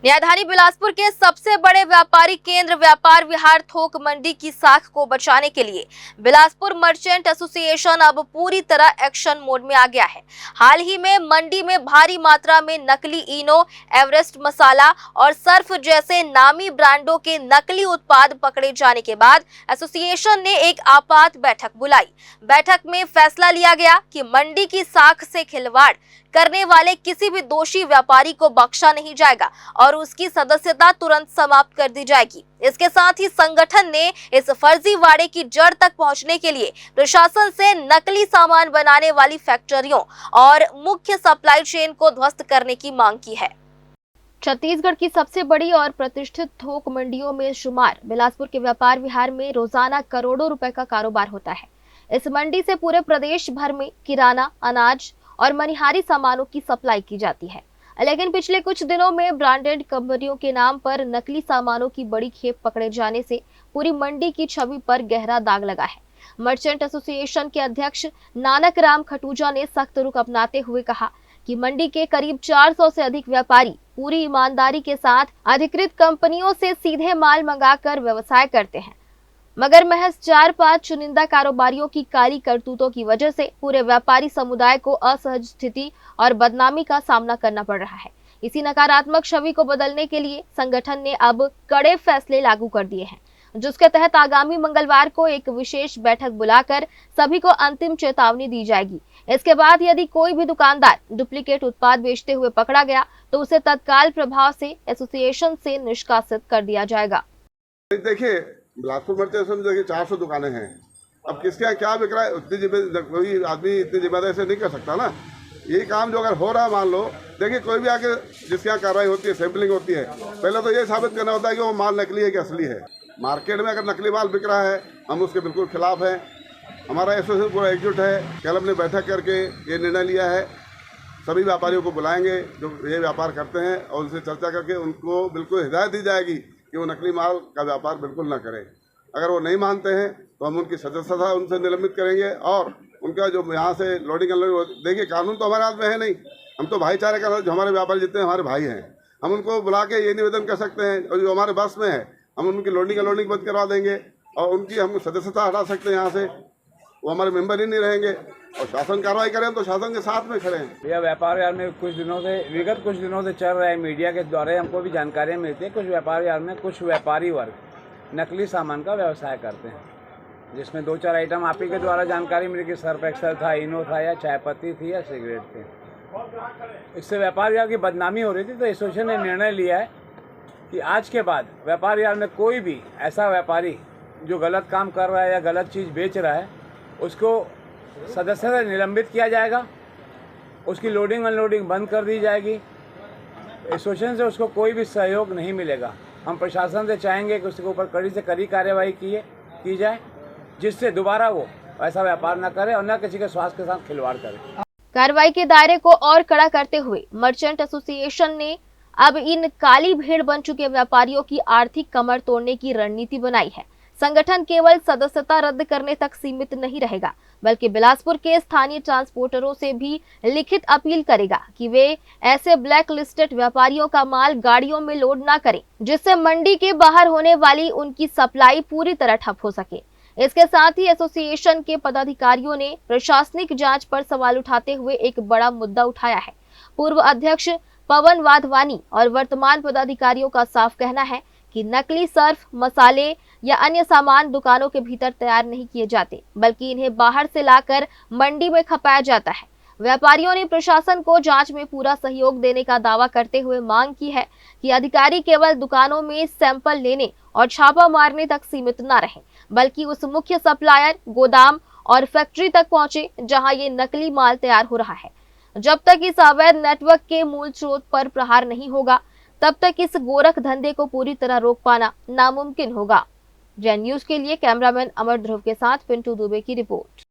न्यायधानी बिलासपुर के सबसे बड़े व्यापारी केंद्र व्यापार विहार थोक मंडी की साख को बचाने के लिए बिलासपुर मर्चेंट एसोसिएशन अब पूरी तरह एक्शन मोड में आ गया है। हाल ही में मंडी में भारी मात्रा में नकली इनो, एवरेस्ट मसाला और सर्फ जैसे नामी ब्रांडों के नकली उत्पाद पकड़े जाने के बाद एसोसिएशन ने एक आपात बैठक बुलाई। बैठक में फैसला लिया गया कि मंडी की साख से खिलवाड़ करने वाले किसी भी दोषी व्यापारी को बख्शा नहीं जाएगा और उसकी सदस्यता तुरंत समाप्त कर दी जाएगी। इसके साथ ही संगठन ने इस फर्जीवाड़े की जड़ तक पहुंचने के लिए प्रशासन से नकली सामान बनाने वाली फैक्ट्रियों और मुख्य सप्लाई चेन को ध्वस्त करने की मांग की है। छत्तीसगढ़ की सबसे बड़ी और प्रतिष्ठित थोक मंडियों में शुमार बिलासपुर के व्यापार विहार में रोजाना करोड़ों रुपए का कारोबार होता है। इस मंडी से पूरे प्रदेश भर में किराना, अनाज और मनिहारी सामानों की सप्लाई की जाती है। लेकिन पिछले कुछ दिनों में ब्रांडेड कंपनियों के नाम पर नकली सामानों की बड़ी खेप पकड़े जाने से पूरी मंडी की छवि पर गहरा दाग लगा है। मर्चेंट एसोसिएशन के अध्यक्ष नानक राम खटूजा ने सख्त रुख अपनाते हुए कहा कि मंडी के करीब 400 से अधिक व्यापारी पूरी ईमानदारी के साथ अधिकृत कंपनियों से सीधे माल मंगाकर व्यवसाय करते हैं, मगर महज 4-5 चुनिंदा कारोबारियों की काली करतूतों की वजह से पूरे व्यापारी समुदाय को असहज स्थिति और बदनामी का सामना करना पड़ रहा है। इसी नकारात्मक छवि को बदलने के लिए संगठन ने अब कड़े फैसले लागू कर दिए हैं, जिसके तहत आगामी मंगलवार को एक विशेष बैठक बुलाकर सभी को अंतिम चेतावनी दी जाएगी। इसके बाद यदि कोई भी दुकानदार डुप्लीकेट उत्पाद बेचते हुए पकड़ा गया तो उसे तत्काल प्रभाव से एसोसिएशन से निष्कासित कर दिया जाएगा। देखिए, बिलासपुर मर्चेंट में देखिए 400 दुकानें हैं। अब किसके यहाँ क्या बिक रहा है, उतनी कोई आदमी इतनी जिम्मेदारी से नहीं कर सकता ना। ये काम जो अगर हो रहा है, मान लो, देखिए कोई भी आके जिसके यहाँ कार्रवाई होती है, सैंपलिंग होती है, पहले तो ये साबित करना होता है कि वो माल नकली है कि असली है। मार्केट में अगर नकली माल बिक रहा है, हम उसके बिल्कुल खिलाफ हैं। हमारा एसोसिएशन पूरा एकजुट है। कल हमने बैठक करके ये निर्णय लिया है, सभी व्यापारियों को बुलाएंगे जो ये व्यापार करते हैं और उनसे चर्चा करके उनको बिल्कुल हिदायत दी जाएगी कि वो नकली माल का व्यापार बिल्कुल ना करें। अगर वो नहीं मानते हैं तो हम उनकी सदस्यता उनसे निलंबित करेंगे और उनका जो यहाँ से लोडिंग अनलोडिंग, देखिए कानून तो हमारे हाथ में है नहीं, हम तो भाईचारे का, जो हमारे व्यापारी जितने हमारे भाई हैं, हम उनको बुला के ये निवेदन कर सकते हैं और जो हमारे बस में है हम उनकी लोडिंग अनलोडिंग बंद करवा देंगे और उनकी हम सदस्यता हटा सकते हैं यहाँ से। वो हमारे मेंबर ही नहीं रहेंगे और शासन कार्रवाई करें तो शासन के साथ में खड़े हैं। यह व्यापार यार में विगत कुछ दिनों से चल रहा है, मीडिया के द्वारा हमको भी जानकारियाँ मिलती है। कुछ व्यापार यार में कुछ व्यापारी वर्ग नकली सामान का व्यवसाय करते हैं, जिसमें 2-4 आइटम आप ही के द्वारा जानकारी मिली कि सर्फ एक्सेल था, इनो था, या चाय पत्ती थी, या सिगरेट थी। इससे व्यापार यार की बदनामी हो रही थी, तो एसोसिएशन ने निर्णय लिया है कि आज के बाद व्यापार यार में कोई भी ऐसा व्यापारी जो गलत काम कर रहा है या गलत चीज़ बेच रहा है, उसको सदस्यता से निलंबित किया जाएगा, उसकी लोडिंग अनलोडिंग बंद कर दी जाएगी। एसोसिएशन से उसको कोई भी सहयोग नहीं मिलेगा। हम प्रशासन से चाहेंगे कि उसके ऊपर कड़ी से कड़ी कार्यवाही की जाए, जिससे दोबारा वो ऐसा व्यापार न करे और न किसी के स्वास्थ्य के साथ खिलवाड़ करे। कार्रवाई के दायरे को और कड़ा करते हुए मर्चेंट एसोसिएशन ने अब इन काली भेड़ बन चुके व्यापारियों की आर्थिक कमर तोड़ने की रणनीति बनाई है। संगठन केवल सदस्यता रद्द करने तक सीमित नहीं रहेगा, बल्कि बिलासपुर के स्थानीय ट्रांसपोर्टरों से भी लिखित अपील करेगा कि वे ऐसे ब्लैक लिस्टेड व्यापारियों का माल गाड़ियों में लोड ना करें, जिससे मंडी के बाहर होने वाली उनकी सप्लाई पूरी तरह ठप हो सके। इसके साथ ही एसोसिएशन के पदाधिकारियों ने प्रशासनिक जांच पर सवाल उठाते हुए एक बड़ा मुद्दा उठाया है। पूर्व अध्यक्ष पवन वाधवानी और वर्तमान पदाधिकारियों का साफ कहना है कि नकली सर्फ, मसाले या अन्य सामान दुकानों के भीतर तैयार नहीं किए जाते, बल्कि इन्हें बाहर से लाकर मंडी में खपाया जाता है। व्यापारियों ने प्रशासन को जांच में पूरा सहयोग देने का दावा करते हुए मांग की है कि अधिकारी केवल दुकानों में सैंपल लेने और छापा मारने तक सीमित न रहें, बल्कि उस मुख्य सप्लायर, गोदाम और फैक्ट्री तक पहुंचे जहां ये नकली माल तैयार हो रहा है। जब तक इस अवैध नेटवर्क के मूल स्रोत पर प्रहार नहीं होगा, तब तक इस गोरख धंधे को पूरी तरह रोक पाना नामुमकिन होगा। जैन न्यूज के लिए कैमरामैन अमर ध्रुव के साथ पिंटू दुबे की रिपोर्ट।